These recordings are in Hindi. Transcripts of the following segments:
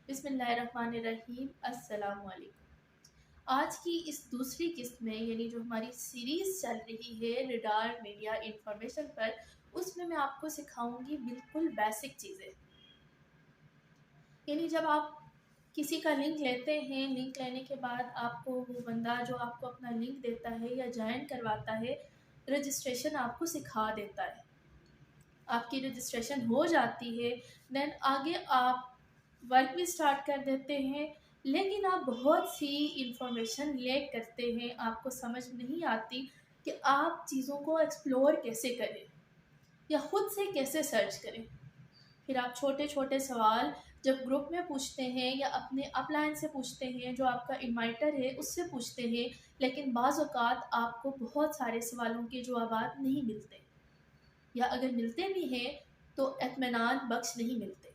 बिस्मिल्लाहिर्रहमानिर्रहीम अस्सलाम वालेकुम। आज की इस दूसरी किस्त में यानी जो हमारी सीरीज़ चल रही है रडार मीडिया इंफॉर्मेशन पर, उसमें मैं आपको सिखाऊंगी बिल्कुल बेसिक चीज़ें। यानी जब आप किसी का लिंक लेते हैं, लिंक लेने के बाद आपको वो बंदा जो आपको अपना लिंक देता है या ज्वाइन करवाता है, रजिस्ट्रेशन आपको सिखा देता है। आपकी रजिस्ट्रेशन हो जाती है, देन आगे आप वर्क भी स्टार्ट कर देते हैं। लेकिन आप बहुत सी इंफॉर्मेशन लैक करते हैं, आपको समझ नहीं आती कि आप चीज़ों को एक्सप्लोर कैसे करें या ख़ुद से कैसे सर्च करें। फिर आप छोटे छोटे सवाल जब ग्रुप में पूछते हैं या अपने अपलाइन से पूछते हैं, जो आपका इन्वाइटर है उससे पूछते हैं, लेकिन बाज़ औक़ात आपको बहुत सारे सवालों के जवाब नहीं मिलते, या अगर मिलते भी हैं तो इत्मीनान बख्श नहीं मिलते।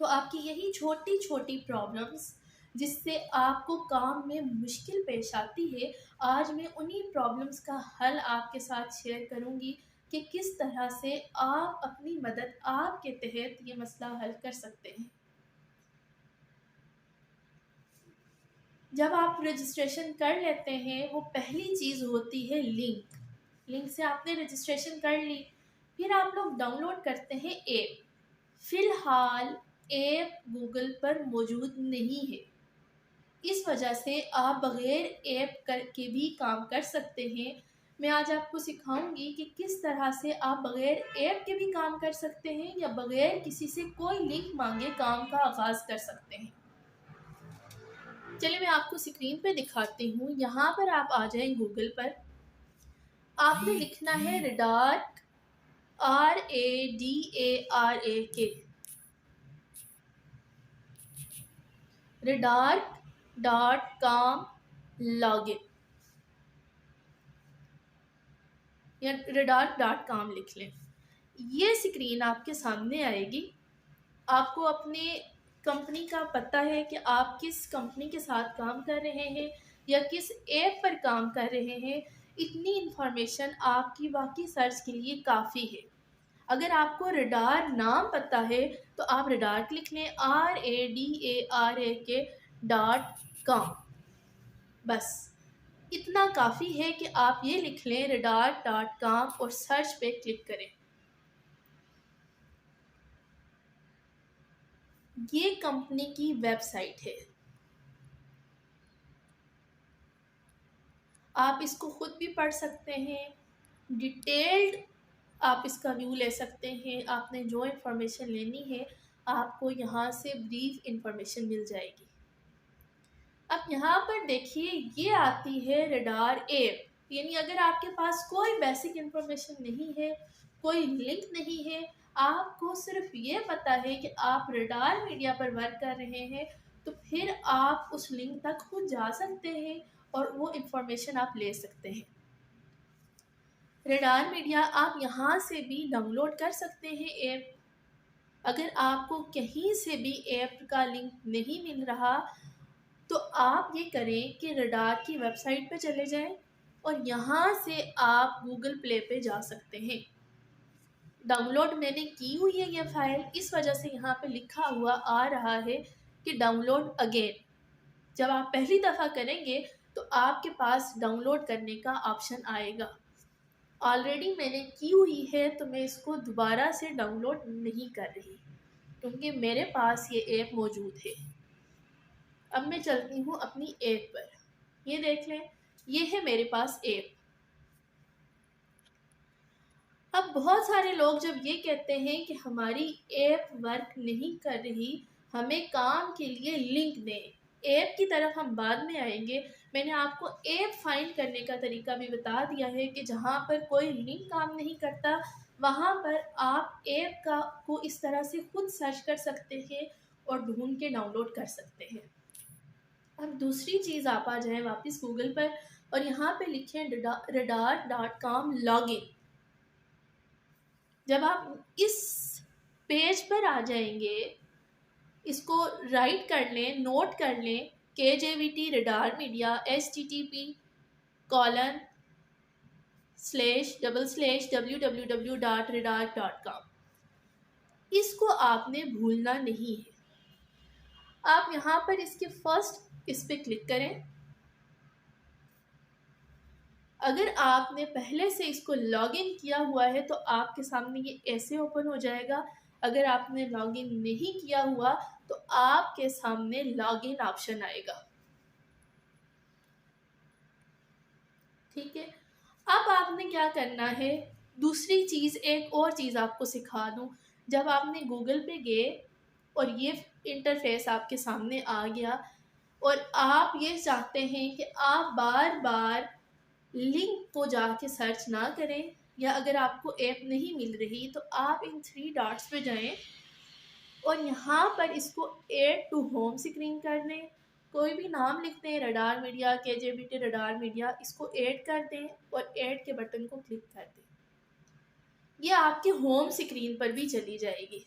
तो आपकी यही छोटी छोटी प्रॉब्लम्स जिससे आपको काम में मुश्किल पेश आती है, आज मैं उन्हीं प्रॉब्लम्स का हल आपके साथ शेयर करूंगी कि किस तरह से आप अपनी मदद आपके तहत ये मसला हल कर सकते हैं। जब आप रजिस्ट्रेशन कर लेते हैं, वो पहली चीज़ होती है लिंक। लिंक से आपने रजिस्ट्रेशन कर ली, फिर आप लोग डाउनलोड करते हैं ऐप। फ़िलहाल ऐप गूगल पर मौजूद नहीं है, इस वजह से आप बग़ैर ऐप के भी काम कर सकते हैं। मैं आज आपको सिखाऊंगी कि किस तरह से आप बग़ैर ऐप के भी काम कर सकते हैं या बग़ैर किसी से कोई लिंक मांगे काम का आगाज़ कर सकते हैं। चलिए मैं आपको स्क्रीन पे दिखाती हूँ। यहाँ पर आप आ जाएं गूगल पर, आपने लिखना है रडार्क, RADARAK, redark.com लॉगिन या redark.com लिख लें। ये स्क्रीन आपके सामने आएगी। आपको अपने कंपनी का पता है कि आप किस कंपनी के साथ काम कर रहे हैं या किस ऐप पर काम कर रहे हैं। इतनी इंफॉर्मेशन आपकी बाकी सर्च के लिए काफ़ी है। अगर आपको रडार नाम पता है तो आप रडार लिख लें, RADARAK.com। बस इतना काफ़ी है कि आप ये लिख लें रडार.com और सर्च पे क्लिक करें। ये कंपनी की वेबसाइट है, आप इसको ख़ुद भी पढ़ सकते हैं, डिटेल्ड आप इसका व्यू ले सकते हैं। आपने जो इन्फॉर्मेशन लेनी है आपको यहाँ से ब्रीफ इन्फॉर्मेशन मिल जाएगी। अब यहाँ पर देखिए, ये आती है रडार ऐप। यानी अगर आपके पास कोई बेसिक इन्फॉर्मेशन नहीं है, कोई लिंक नहीं है, आपको सिर्फ ये पता है कि आप रडार मीडिया पर वर्क कर रहे हैं, तो फिर आप उस लिंक तक खुद जा सकते हैं और वो इन्फॉर्मेशन आप ले सकते हैं। रडार मीडिया आप यहाँ से भी डाउनलोड कर सकते हैं ऐप। अगर आपको कहीं से भी ऐप का लिंक नहीं मिल रहा तो आप ये करें कि रडार की वेबसाइट पे चले जाएं और यहाँ से आप गूगल प्ले पे जा सकते हैं। डाउनलोड मैंने की हुई है ये फ़ाइल, इस वजह से यहाँ पे लिखा हुआ आ रहा है कि डाउनलोड अगेन। जब आप पहली दफ़ा करेंगे तो आपके पास डाउनलोड करने का ऑप्शन आएगा। ऑलरेडी मैंने की हुई है तो मैं इसको दोबारा से डाउनलोड नहीं कर रही, क्योंकि मेरे पास ये ऐप मौजूद है। अब मैं चलती हूँ अपनी ऐप पर। ये देख लें, ये है मेरे पास ऐप। अब बहुत सारे लोग जब ये कहते हैं कि हमारी ऐप वर्क नहीं कर रही, हमें काम के लिए लिंक दें, ऐप की तरफ हम बाद में आएंगे। मैंने आपको ऐप फाइंड करने का तरीका भी बता दिया है कि जहाँ पर कोई लिंक काम नहीं करता, वहाँ पर आप ऐप को इस तरह से खुद सर्च कर सकते हैं और ढूंढ के डाउनलोड कर सकते हैं। अब दूसरी चीज़, आप आ जाएं वापस गूगल पर और यहाँ पे लिखें रडार.com लॉगिन। जब आप इस पेज पर आ जाएंगे, इसको राइट कर लें, नोट कर लें, KJVT रडार मीडिया http://www.radar.com। इसको आपने भूलना नहीं है। आप यहाँ पर इसके फर्स्ट इस पे क्लिक करें। अगर आपने पहले से इसको लॉगिन किया हुआ है तो आपके सामने ये ऐसे ओपन हो जाएगा। अगर आपने लॉगिन नहीं किया हुआ तो आपके सामने लॉगिन ऑप्शन आएगा। ठीक है, अब आपने क्या करना है, दूसरी चीज़, एक और चीज़ आपको सिखा दूँ। जब आपने गूगल पे गए और ये इंटरफेस आपके सामने आ गया और आप ये चाहते हैं कि आप बार बार लिंक को जाके सर्च ना करें, या अगर आपको ऐप नहीं मिल रही तो आप इन 3 डॉट्स पे जाएं और यहाँ पर इसको ऐड टू होम स्क्रीन कर दें। कोई भी नाम लिखते हैं, radar media, KJBT radar media, इसको ऐड कर दें और ऐड के बटन को क्लिक कर दें। ये आपके होम स्क्रीन पर भी चली जाएगी।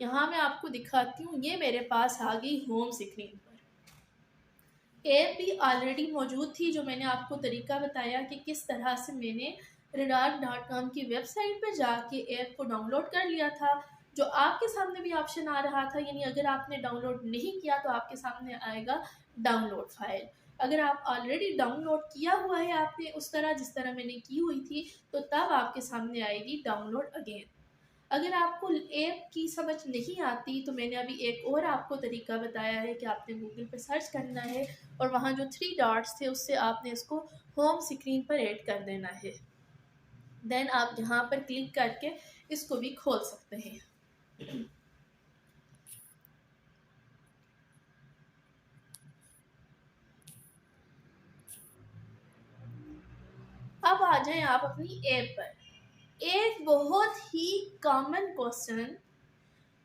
यहाँ मैं आपको दिखाती हूँ, ये मेरे पास आ गई होम स्क्रीन पर। ऐप भी ऑलरेडी मौजूद थी, जो मैंने आपको तरीका बताया कि किस तरह से मैंने radar.com की वेबसाइट पर जाके ऐप को डाउनलोड कर लिया था। जो आपके सामने भी ऑप्शन आ रहा था, यानी अगर आपने डाउनलोड नहीं किया तो आपके सामने आएगा डाउनलोड फाइल। अगर आप ऑलरेडी डाउनलोड किया हुआ है आपने उस तरह जिस तरह मैंने की हुई थी, तो तब आपके सामने आएगी डाउनलोड अगेन। अगर आपको ऐप की समझ नहीं आती तो मैंने अभी एक और आपको तरीका बताया है कि आपने गूगल पे सर्च करना है और वहाँ जो 3 डॉट्स थे उससे आपने इसको होम स्क्रीन पर ऐड कर देना है। देन आप यहाँ पर क्लिक करके इसको भी खोल सकते हैं। अब आ जाएं आप अपनी ऐप पर। एक बहुत ही कॉमन क्वेश्चन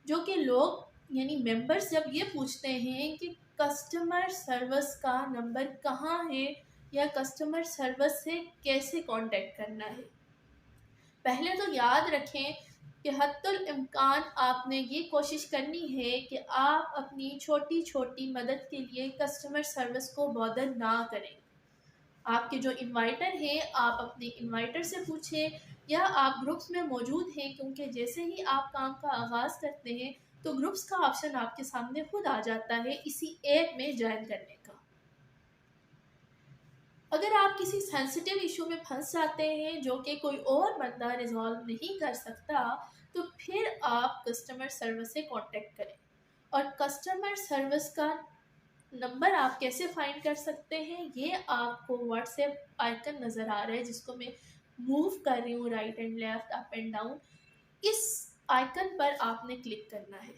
जो कि लोग यानी मेंबर्स जब ये पूछते हैं कि कस्टमर सर्विस का नंबर कहाँ है या कस्टमर सर्विस से कैसे कांटेक्ट करना है, पहले तो याद रखें कि हत्तुल इम्कान आपने ये कोशिश करनी है कि आप अपनी छोटी छोटी मदद के लिए कस्टमर सर्विस को बॉदर ना करें। आपके जो इन्वाइटर हैं आप अपने इन्वाइटर से पूछें या आप ग्रुप्स में मौजूद हैं, क्योंकि जैसे ही आप काम का आगाज़ करते हैं तो ग्रुप्स का ऑप्शन आपके सामने खुद आ जाता है इसी ऐप में ज्वाइन करने का। अगर आप किसी सेंसिटिव इशू में फंस जाते हैं जो कि कोई और बंदा रिजॉल्व नहीं कर सकता, तो फिर आप कस्टमर सर्विस से कांटेक्ट करें। और कस्टमर सर्विस का नंबर आप कैसे फाइंड कर सकते हैं, ये आपको व्हाट्सएप आइकन नज़र आ रहा है जिसको मैं मूव कर रही हूँ right and left, up and down. इस आइकन पर आपने क्लिक करना है।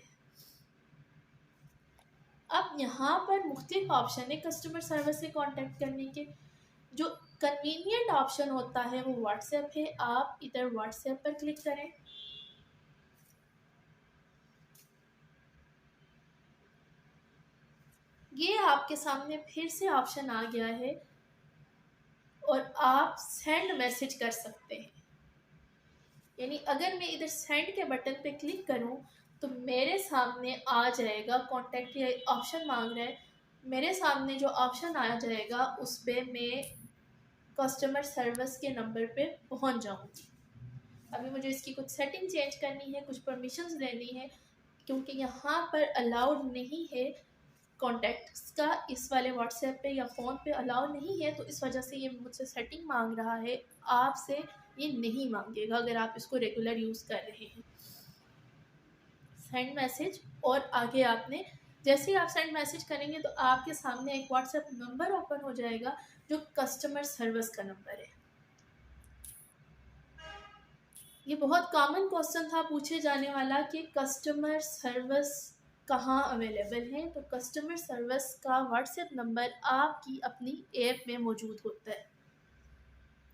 अब यहाँ पर मुख्तलिफ ऑप्शन है कस्टमर सर्विस से कांटेक्ट करने के। जो कन्वीनियंट ऑप्शन होता है वो व्हाट्सएप है। आप इधर व्हाट्सएप पर क्लिक करें। ये आपके सामने फिर से ऑप्शन आ गया है और आप सेंड मैसेज कर सकते हैं। यानी अगर मैं इधर सेंड के बटन पे क्लिक करूं तो मेरे सामने आ जाएगा कॉन्टैक्ट, या ऑप्शन मांग रहा है, मेरे सामने जो ऑप्शन आ जाएगा उस पर मैं कस्टमर सर्विस के नंबर पे पहुंच जाऊंगी। अभी मुझे इसकी कुछ सेटिंग चेंज करनी है, कुछ परमिशंस देनी है, क्योंकि यहाँ पर अलाउड नहीं है कॉन्टैक्ट्स का, इस वाले व्हाट्सएप पे या फ़ोन पे अलाउ नहीं है, तो इस वजह से ये मुझसे सेटिंग मांग रहा है। आपसे ये नहीं मांगेगा अगर आप इसको रेगुलर यूज़ कर रहे हैं। सेंड मैसेज, और आगे आपने जैसे ही आप सेंड मैसेज करेंगे तो आपके सामने एक व्हाट्सएप नंबर ओपन हो जाएगा जो कस्टमर सर्विस का नंबर है। ये बहुत कॉमन क्वेश्चन था पूछे जाने वाला कि कस्टमर सर्विस कहाँ अवेलेबल है, तो कस्टमर सर्विस का व्हाट्सएप नंबर आपकी अपनी ऐप में मौजूद होता है।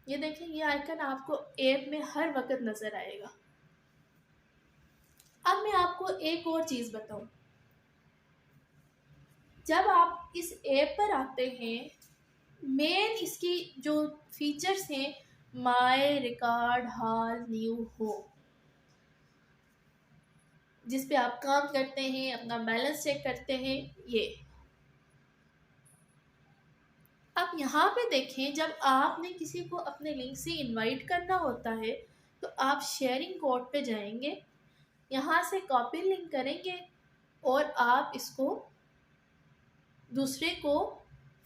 ये देखें, ये आइकन आपको ऐप में हर वक्त नज़र आएगा। अब मैं आपको एक और चीज़ बताऊं, जब आप इस ऐप पर आते हैं, मेन इसकी जो फीचर्स हैं, माय रिकॉर्ड हाल न्यू हो, जिस पे आप काम करते हैं, अपना बैलेंस चेक करते हैं। ये आप यहाँ पे देखें, जब आपने किसी को अपने लिंक से इनवाइट करना होता है तो आप शेयरिंग कोड पे जाएंगे, यहाँ से कॉपी लिंक करेंगे और आप इसको दूसरे को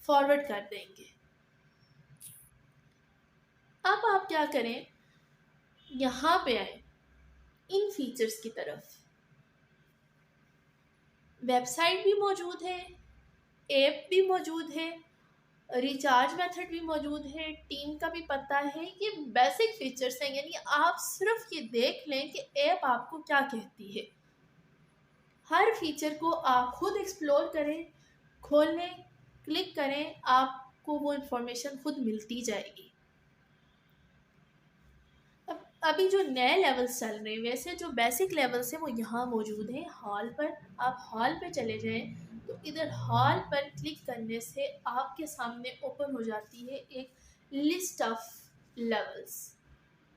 फॉरवर्ड कर देंगे। अब आप क्या करें, यहाँ पे आए इन फीचर्स की तरफ। वेबसाइट भी मौजूद है, ऐप भी मौजूद है, रिचार्ज मेथड भी मौजूद है, टीम का भी पता है। ये बेसिक फीचर्स हैं, यानी आप सिर्फ ये देख लें कि ऐप आपको क्या कहती है। हर फीचर को आप खुद एक्सप्लोर करें, खोलें, क्लिक करें, आपको वो इंफॉर्मेशन खुद मिलती जाएगी। अब अभी जो नए लेवल्स चल रहे हैं, वैसे जो बेसिक लेवल्स हैं वो यहाँ मौजूद हैं हॉल पर। आप हॉल पे चले जाएं तो इधर हॉल पर क्लिक करने से आपके सामने ओपन हो जाती है एक लिस्ट ऑफ लेवल्स,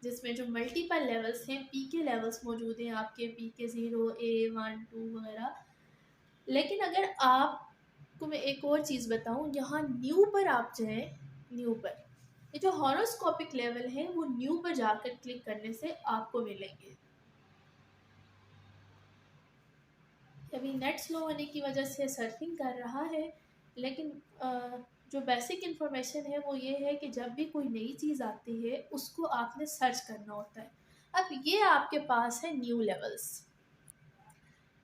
जिसमें जो मल्टीपल लेवल्स हैं, पीके लेवल्स मौजूद हैं आपके, पीके 0, A, 1, 2 वगैरह। लेकिन अगर आपको मैं एक और चीज़ बताऊं, यहाँ न्यू पर आप जाएं, न्यू पर ये जो हॉरोस्कोपिक लेवल है वो न्यू पर जाकर क्लिक करने से आपको मिलेंगे। अभी नेट स्लो होने की वजह से सर्फिंग कर रहा है, लेकिन जो बेसिक इन्फॉर्मेशन है वो ये है कि जब भी कोई नई चीज़ आती है उसको आपने सर्च करना होता है। अब ये आपके पास है new levels: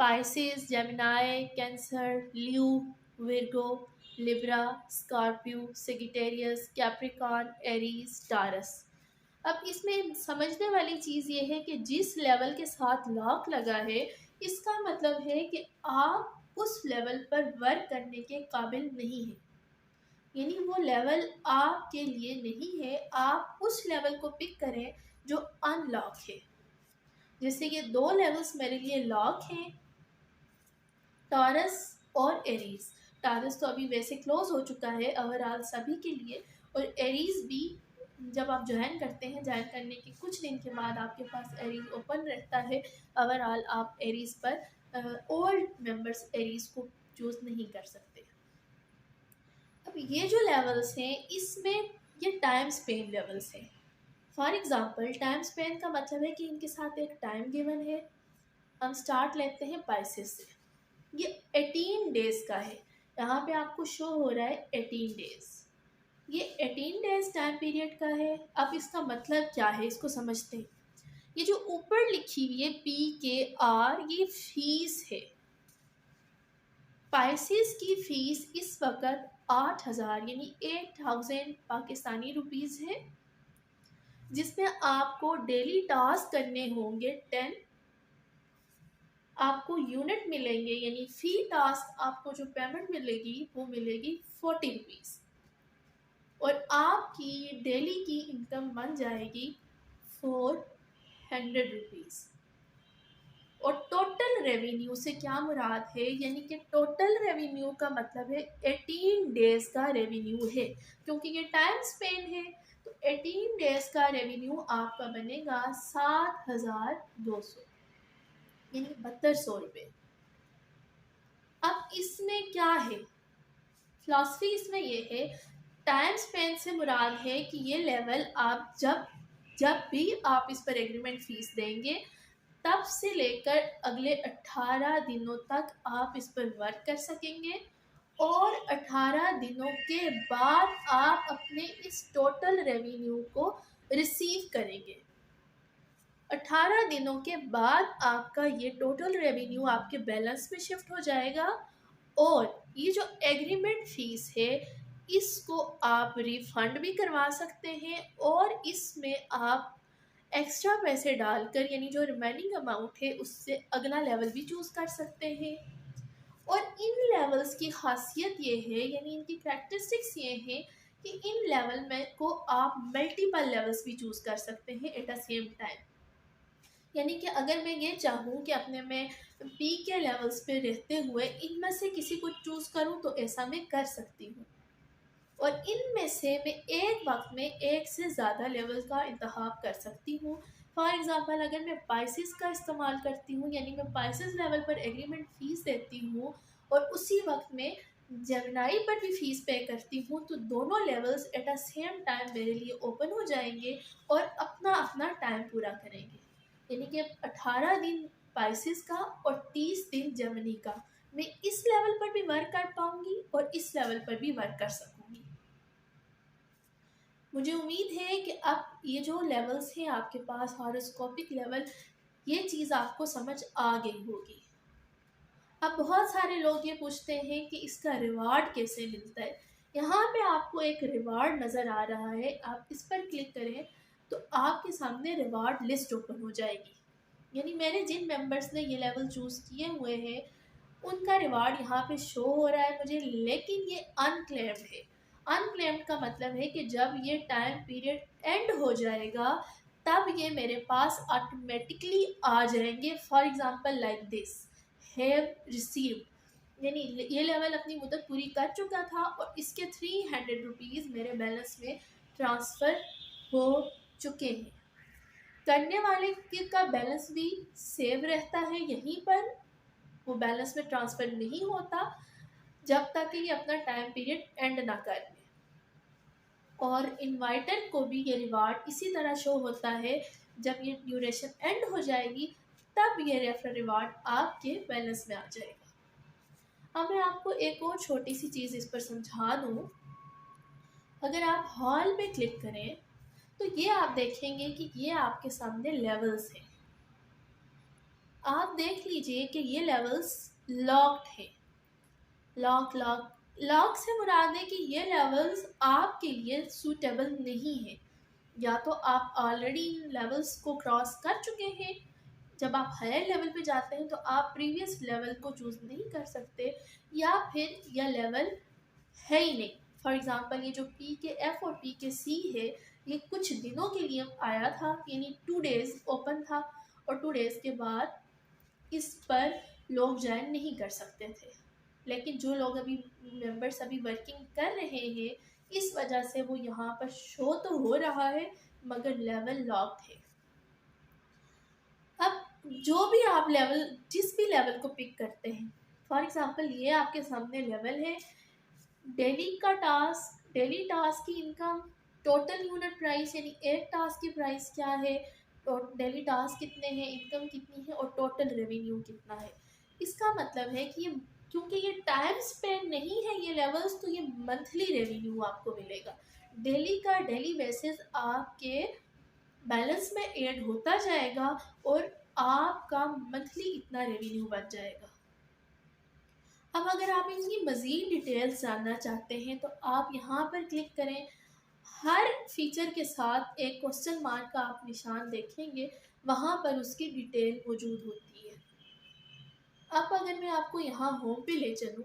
Pisces, Gemini, Cancer, Leo, Virgo, Libra, Scorpio, Sagittarius, Capricorn, Aries, Taurus. अब इसमें समझने वाली चीज़ ये है कि जिस लेवल के साथ लॉक लगा है, इसका मतलब है कि आप उस लेवल पर वर्क करने के काबिल नहीं हैं, यानी वो लेवल आपके लिए नहीं है। आप उस लेवल को पिक करें जो अनलॉक है। जैसे ये दो लेवल्स मेरे लिए लॉक हैं, टॉरस और एरीज। टॉरस तो अभी वैसे क्लोज हो चुका है ओवरऑल सभी के लिए, और एरीज भी जब आप ज्वाइन करते हैं, ज्वाइन करने के कुछ दिन के बाद आपके पास एरीज ओपन रहता है। ओवरऑल आप एरीज पर ओल्ड मेंबर्स एरीज को चूज नहीं कर सकते। अब ये जो लेवल्स हैं इसमें ये टाइम स्पेन लेवल्स हैं। फॉर एग्जांपल, टाइम स्पेन का मतलब है कि इनके साथ एक टाइम गिवन है। हम स्टार्ट लेते हैं पाइसेस से। ये 18 डेज का है, यहाँ पे आपको शो हो रहा है 18 डेज। ये 18 डेज टाइम पीरियड का है। अब इसका मतलब क्या है, इसको समझते हैं। ये जो ऊपर लिखी हुई है PKR, ये फीस है। पाइसेस की फीस इस वक्त 8,000 यानी 8,000 पाकिस्तानी रुपीस है, जिसमें आपको डेली टास्क करने होंगे 10। आपको यूनिट मिलेंगे, यानी फी टास्क आपको जो पेमेंट मिलेगी वो मिलेगी 40 रुपीज़, और आपकी डेली की इनकम बन जाएगी 400 रुपीज़। और टोटल रेवेन्यू से क्या मुराद है, यानी कि टोटल रेवेन्यू का मतलब है 18 डेज का रेवेन्यू है, क्योंकि ये टाइम स्पेन है। तो 18 डेज का रेवेन्यू आपका बनेगा 7,200 यानी 7200 रुपये। अब इसमें क्या है, फिलॉसफी इसमें ये है, टाइम स्पेन से मुराद है कि ये लेवल आप जब जब भी आप इस पर एग्रीमेंट फीस देंगे, तब से लेकर अगले 18 दिनों तक आप इस पर वर्क कर सकेंगे, और 18 दिनों के बाद आप अपने इस टोटल रेवेन्यू को रिसीव करेंगे। 18 दिनों के बाद आपका ये टोटल रेवेन्यू आपके बैलेंस में शिफ्ट हो जाएगा, और ये जो एग्रीमेंट फीस है इसको आप रिफंड भी करवा सकते हैं, और इसमें आप एक्स्ट्रा पैसे डालकर, यानी जो रिमेनिंग अमाउंट है उससे अगला लेवल भी चूज़ कर सकते हैं। और इन लेवल्स की खासियत ये है, यानी इनकी करैक्टरिस्टिक्स ये हैं कि इन लेवल में को आप मल्टीपल लेवल्स भी चूज़ कर सकते हैं एट अ सेम टाइम। यानी कि अगर मैं ये चाहूँ कि अपने में पी के लेवल्स पे रहते हुए इनमें से किसी को चूज़ करूँ तो ऐसा मैं कर सकती हूँ, और इनमें से मैं एक वक्त में एक से ज़्यादा लेवल का इंतखाब कर सकती हूँ। फॉर एग्ज़ाम्पल, अगर मैं पाइसेस का इस्तेमाल करती हूँ, यानी मैं पाइसेस लेवल पर एग्रीमेंट फ़ीस देती हूँ और उसी वक्त में जेमिनाई पर भी फ़ीस पे करती हूँ, तो दोनों levels at a same time मेरे लिए ओपन हो जाएंगे और अपना अपना टाइम पूरा करेंगे। यानी कि 18 दिन पाइसेस का और 30 दिन जेमिनी का, मैं इस लेवल पर भी वर्क कर पाऊंगी और इस लेवल पर भी वर्क कर सकूंगी। मुझे उम्मीद है कि अब ये जो लेवल्स हैं आपके पास, हॉरोस्कोपिक लेवल, ये चीज़ आपको समझ आ गई होगी। अब बहुत सारे लोग ये पूछते हैं कि इसका रिवार्ड कैसे मिलता है। यहाँ पे आपको एक रिवार्ड नज़र आ रहा है, आप इस पर क्लिक करें तो आपके सामने रिवार्ड लिस्ट ओपन हो जाएगी। यानी मैंने जिन मेंबर्स ने ये लेवल चूज़ किए हुए हैं उनका रिवार्ड यहाँ पे शो हो रहा है मुझे, लेकिन ये अनक्लेम्ड है। अनक्लेम्ड का मतलब है कि जब ये टाइम पीरियड एंड हो जाएगा तब ये मेरे पास ऑटोमेटिकली आ जाएंगे। For example like this, have received, यानी ये लेवल अपनी मुद्दत पूरी कर चुका था और इसके 300 रुपीज़ मेरे बैलेंस में ट्रांसफ़र हो चुके हैं। करने वाले का बैलेंस भी सेव रहता है यहीं पर, वो बैलेंस में ट्रांसफ़र नहीं होता जब तक कि ये अपना टाइम पीरियड एंड ना कर ले। और इनवाइटर को भी ये रिवार्ड इसी तरह शो होता है, जब ये ड्यूरेशन एंड हो जाएगी तब ये रेफरल रिवार्ड आपके बैलेंस में आ जाएगा। अब मैं आपको एक और छोटी सी चीज़ इस पर समझा दूँ। अगर आप हॉल पे क्लिक करें तो ये आप देखेंगे कि ये आपके सामने लेवल्स हैं। आप देख लीजिए कि ये लेवल्स लॉक्ड है। लॉक से मुराद है कि ये लेवल्स आपके लिए सूटेबल नहीं है। या तो आप ऑलरेडी इन लेवल्स को क्रॉस कर चुके हैं, जब आप हायर लेवल पे जाते हैं तो आप प्रीवियस लेवल को चूज़ नहीं कर सकते, या फिर यह लेवल है ही नहीं। फॉर एग्ज़ाम्पल ये जो PK-F और PK-C है, ये कुछ दिनों के लिए आया था, यानी 2 डेज़ ओपन था और 2 डेज़ के बाद इस पर लोग ज्वाइन नहीं कर सकते थे। लेकिन जो लोग अभी मेंबर्स अभी वर्किंग कर रहे हैं, इस वजह से वो यहाँ पर शो तो हो रहा है मगर लेवल लॉक्ड है। अब जो भी आप लेवल, जिस भी लेवल को पिक करते हैं, फॉर एग्ज़ाम्पल ये आपके सामने लेवल है डेली टास्क की इनकम, टोटल यूनिट प्राइस यानी एक टास्क की प्राइस क्या है, डेली टास्क कितने हैं, इनकम कितनी है और टोटल रेवेन्यू कितना है। इसका मतलब है कि ये, क्योंकि ये टाइम स्पेन नहीं है ये लेवल्स, तो ये मंथली रेवेन्यू आपको मिलेगा। डेली का डेली बेसिस आपके बैलेंस में ऐड होता जाएगा और आपका मंथली इतना रेवेन्यू बन जाएगा। अब अगर आप इनकी मज़ीद डिटेल्स जानना चाहते हैं तो आप यहाँ पर क्लिक करें। हर फीचर के साथ एक क्वेश्चन मार्क का आप निशान देखेंगे, वहाँ पर उसकी डिटेल मौजूद होती है। अब अगर मैं आपको यहाँ होम पे ले चलूँ,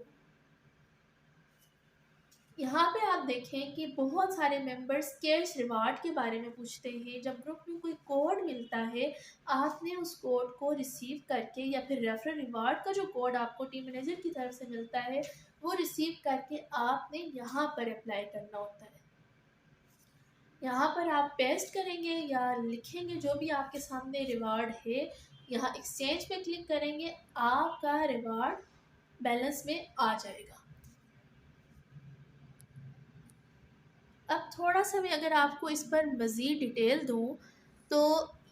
यहाँ पे आप देखें कि बहुत सारे मेंबर्स कैश रिवार्ड के बारे में पूछते हैं। जब ग्रुप में कोई कोड मिलता है, आपने उस कोड को रिसीव करके, या फिर रेफरल रिवार्ड का जो कोड आपको टीम मैनेजर की तरफ से मिलता है वो रिसीव करके आपने यहाँ पर अप्लाई करना होता है। यहाँ पर आप पेस्ट करेंगे या लिखेंगे जो भी आपके सामने रिवार्ड है, यहाँ एक्सचेंज पे क्लिक करेंगे, आपका रिवार्ड बैलेंस में आ जाएगा। अब थोड़ा सा मैं अगर आपको इस पर मज़ीद डिटेल दूँ तो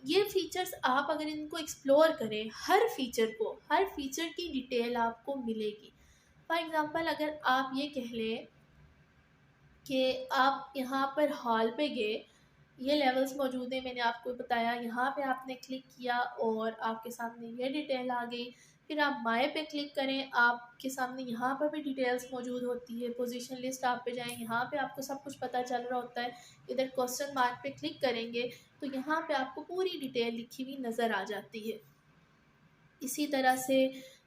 ये फ़ीचर्स आप अगर इनको एक्सप्लोर करें, हर फ़ीचर की डिटेल आपको मिलेगी। फॉर एग्ज़ाम्पल अगर आप ये कह लें कि आप यहाँ पर हॉल पे गए, ये लेवल्स मौजूद हैं, मैंने आपको बताया, यहाँ पे आपने क्लिक किया और आपके सामने ये डिटेल आ गई। फिर आप माय पे क्लिक करें, आपके सामने यहाँ पर भी डिटेल्स मौजूद होती है। पोजीशन लिस्ट आप पे जाएं, यहाँ पे आपको सब कुछ पता चल रहा होता है। इधर क्वेश्चन मार्क पे क्लिक करेंगे तो यहाँ पे आपको पूरी डिटेल लिखी हुई नज़र आ जाती है। इसी तरह से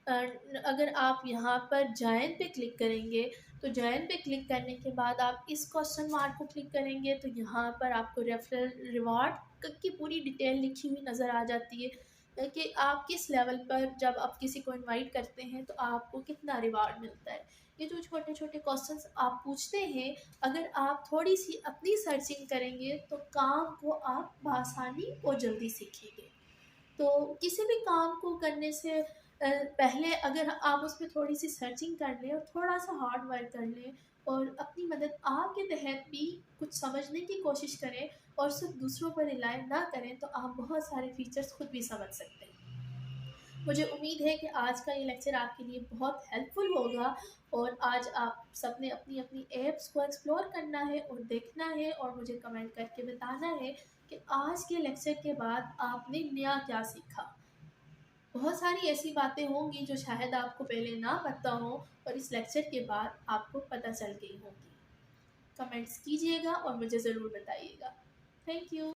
अगर आप यहाँ पर जॉइन पे क्लिक करेंगे तो जॉइन पे क्लिक करने के बाद आप इस क्वेश्चन मार्क को क्लिक करेंगे तो यहाँ पर आपको रेफरल रिवार्ड की पूरी डिटेल लिखी हुई नज़र आ जाती है कि आप किस लेवल पर जब आप किसी को इनवाइट करते हैं तो आपको कितना रिवार्ड मिलता है। ये जो छोटे छोटे क्वेश्चंस आप पूछते हैं, अगर आप थोड़ी सी अपनी सर्चिंग करेंगे तो काम को आप बआसानी और जल्दी सीखेंगे। तो किसी भी काम को करने से पहले अगर आप उस पर थोड़ी सी सर्चिंग कर लें और थोड़ा सा हार्ड वर्क कर लें और अपनी मदद आपके तहत भी कुछ समझने की कोशिश करें और सिर्फ दूसरों पर रिलाय ना करें तो आप बहुत सारे फीचर्स खुद भी समझ सकते हैं। मुझे उम्मीद है कि आज का ये लेक्चर आपके लिए बहुत हेल्पफुल होगा और आज आप सबने अपनी अपनी ऐप्स को एक्सप्लोर करना है और देखना है और मुझे कमेंट करके बताना है कि आज के लेक्चर के बाद आपने नया क्या सीखा। बहुत सारी ऐसी बातें होंगी जो शायद आपको पहले ना पता हो और इस लेक्चर के बाद आपको पता चल गई होंगी। कमेंट्स कीजिएगा और मुझे ज़रूर बताइएगा। Thank you.